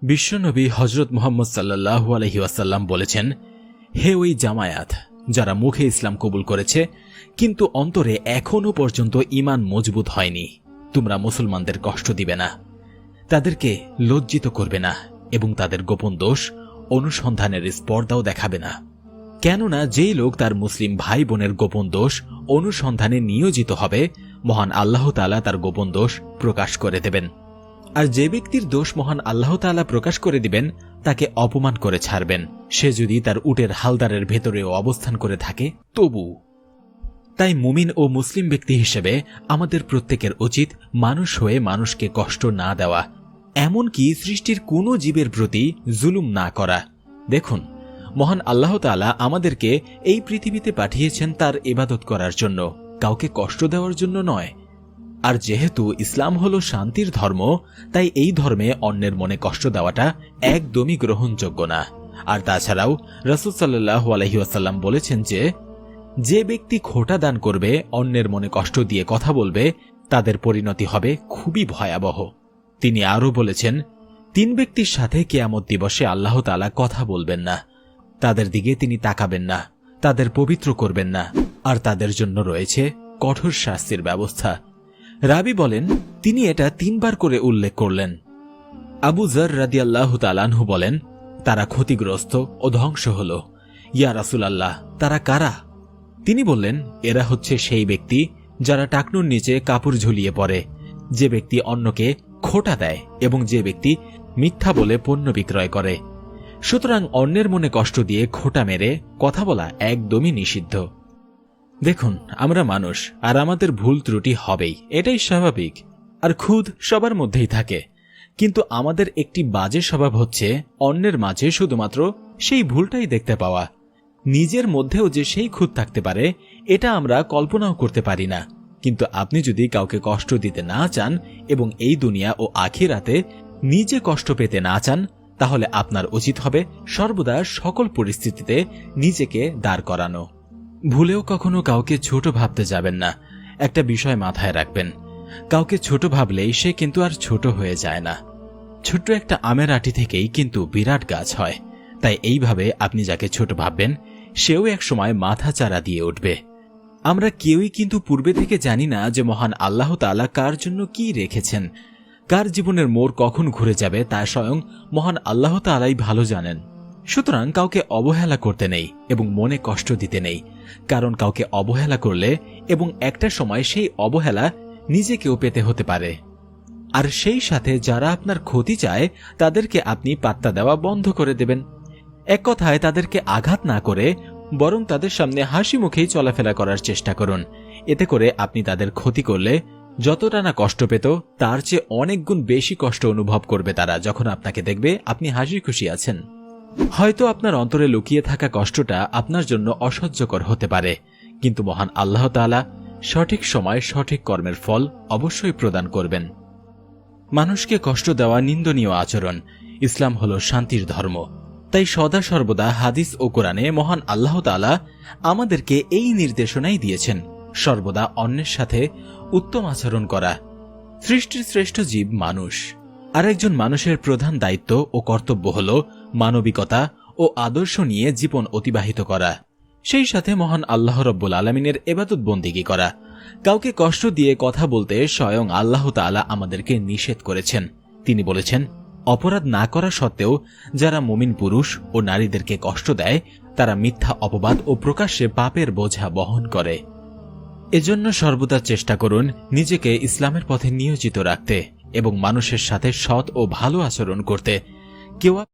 বিশ্বনবী হযরত মুহাম্মদ সাল্লাল্লাহু আলাইহি ওয়াসাল্লাম বলেছেন, হে ওই জামায়াত যারা মুখে ইসলাম কবুল করেছে কিন্তু অন্তরে এখনো পর্যন্ত ঈমান মজবুত হয়নি, তোমরা মুসলমানদের কষ্ট দিবে না, তাদেরকে লজ্জিত করবে না এবং তাদের গোপন দোষ অনুসন্ধানের স্পর্ধাও দেখাবে না। কেননা যেই লোক তার মুসলিম ভাই বোনের গোপন দোষ অনুসন্ধানে নিয়োজিত হবে, মহান আল্লাহ তাআলা তার গোপন দোষ প্রকাশ করে দেবেন। আর যে ব্যক্তির দোষ মহান আল্লাহ তাআলা প্রকাশ করে দিবেন তাকে অপমান করে ছাড়বেন, সে যদি তার উটের হালদারের ভেতরেও অবস্থান করে থাকে তবু। তাই মুমিন ও মুসলিম ব্যক্তি হিসেবে আমাদের প্রত্যেকের উচিত মানুষ হয়ে মানুষকে কষ্ট না দেওয়া, এমনকি সৃষ্টির কোনো জীবের প্রতি জুলুম না করা। দেখুন, মহান আল্লাহ তাআলা আমাদেরকে এই পৃথিবীতে পাঠিয়েছেন তার ইবাদত করার জন্য, কাউকে কষ্ট দেওয়ার জন্য নয়। আর যেহেতু ইসলাম হলো শান্তির ধর্ম, তাই এই ধর্মে অন্যের মনে কষ্ট দেওয়াটা একদমই গ্রহণযোগ্য না। আর তাছাড়াও রাসূল সাল্লাল্লাহু আলাইহি ওয়াসাল্লাম বলেছেন যে ব্যক্তি খোঁটা দান করবে, অন্যের মনে কষ্ট দিয়ে কথা বলবে, তাদের পরিণতি হবে খুবই ভয়াবহ। তিনি আরও বলেছেন, 3 ব্যক্তির সাথে কিয়ামত দিবসে আল্লাহ তাআলা কথা বলবেন না, তাদের দিকে তিনি তাকাবেন না, তাদের পবিত্র করবেন না, আর তাদের জন্য রয়েছে কঠোর শাস্তির ব্যবস্থা। রাবি বলেন, তিনি এটা 3 বার করে উল্লেখ করলেন। আবু যর রাদিয়াল্লাহু তাআলা আনহু বলেন, তারা ক্ষতিগ্রস্ত ও ধ্বংস হল। ইয়া রাসূলুল্লাহ, তারা কারা? তিনি বললেন, এরা হচ্ছে সেই ব্যক্তি যারা টাকনুর নিচে কাপড় ঝুলিয়ে পড়ে, যে ব্যক্তি অন্যকে খোঁটা দেয় এবং যে ব্যক্তি মিথ্যা বলে পণ্য বিক্রয় করে। সুতরাং অন্যের মনে কষ্ট দিয়ে খোঁটা মেরে কথা বলা একদমই নিষিদ্ধ। দেখুন, আমরা মানুষ আর আমাদের ভুল ত্রুটি হবেই, এটাই স্বাভাবিক, আর খুদ সবার মধ্যেই থাকে। কিন্তু আমাদের একটি বাজে স্বভাব হচ্ছে অন্যের মাঝে শুধুমাত্র সেই ভুলটাই দেখতে পাওয়া। নিজের মধ্যেও যে সেই খুঁত থাকতে পারে এটা আমরা কল্পনাও করতে পারি না। কিন্তু আপনি যদি কাউকে কষ্ট দিতে না চান এবং এই দুনিয়া ও আখিরাতে নিজে কষ্ট পেতে না চান, তাহলে আপনার উচিত হবে সর্বদা সকল পরিস্থিতিতে নিজেকে দাঁড় করানো। ভুলেও কখনো কাউকে ছোট ভাবতে যাবেন না। একটা বিষয় মাথায় রাখবেন, কাউকে ছোট ভাবলেই সে কিন্তু আর ছোট হয়ে যায় না। ছোট্ট একটা আমের আঁটি থেকেই কিন্তু বিরাট গাছ হয়। তাই এইভাবে আপনি যাকে ছোট ভাববেন সেও একসময় মাথা চারা দিয়ে উঠবে। আমরা কেউই কিন্তু পূর্বে থেকে জানি না যে মহান আল্লাহ তাআলা কার জন্য কি রেখেছেন। কার জীবনের মোড় কখন ঘুরে যাবে তা স্বয়ং মহান আল্লাহ তাআলাই ভালো জানেন। সুতরাং কাউকে অবহেলা করতে নেই এবং মনে কষ্ট দিতে নেই, কারণ কাউকে অবহেলা করলে এবং একটা সময় সেই অবহেলা নিজেকেও পেতে হতে পারে। আর সেই সাথে যারা আপনার ক্ষতি চায় তাদেরকে আপনি পাত্তা দেওয়া বন্ধ করে দেবেন। এক কথায় তাদেরকে আঘাত না করে বরং তাদের সামনে হাসি মুখেই চলাফেরা করার চেষ্টা করুন। এতে করে আপনি তাদের ক্ষতি করলে যতটা না কষ্ট পেত তার চেয়ে অনেক গুণ বেশি কষ্ট অনুভব করবে তারা যখন আপনাকে দেখবে আপনি হাসি খুশি আছেন। হয়তো আপনার অন্তরে লুকিয়ে থাকা কষ্টটা আপনার জন্য অসহ্যকর হতে পারে, কিন্তু মহান আল্লাহ তাআলা সঠিক সময় সঠিক কর্মের ফল অবশ্যই প্রদান করবেন। মানুষকে কষ্ট দেওয়া নিন্দনীয় আচরণ। ইসলাম হলো শান্তির ধর্ম। তাই সদা সর্বদা হাদিস ও কোরআনে মহান আল্লাহ তাআলা আমাদেরকে এই নির্দেশনাই দিয়েছেন, সর্বদা অন্যের সাথে উত্তম আচরণ করা। সৃষ্টির শ্রেষ্ঠ জীব মানুষ, আর একজন মানুষের প্রধান দায়িত্ব ও কর্তব্য হল মানবিকতা ও আদর্শ নিয়ে জীবন অতিবাহিত করা, সেই সাথে মহান আল্লাহ রব্বুল আলামিনের ইবাদত বন্দেগী করা। কাউকে কষ্ট দিয়ে কথা বলতে স্বয়ং আল্লাহ তাআলা আমাদেরকে নিষেধ করেছেন। তিনি বলেছেন, অপরাধ না করা সত্ত্বেও যারা মুমিন পুরুষ ও নারীদেরকে কষ্ট দেয় তারা মিথ্যা অপবাদ ও প্রকাশ্যে পাপের বোঝা বহন করে। এজন্য সর্বদা চেষ্টা করুন নিজেকে ইসলামের পথে নিয়োজিত রাখতে এবং মানুষের সাথে সৎ ও ভালো আচরণ করতে। কেউ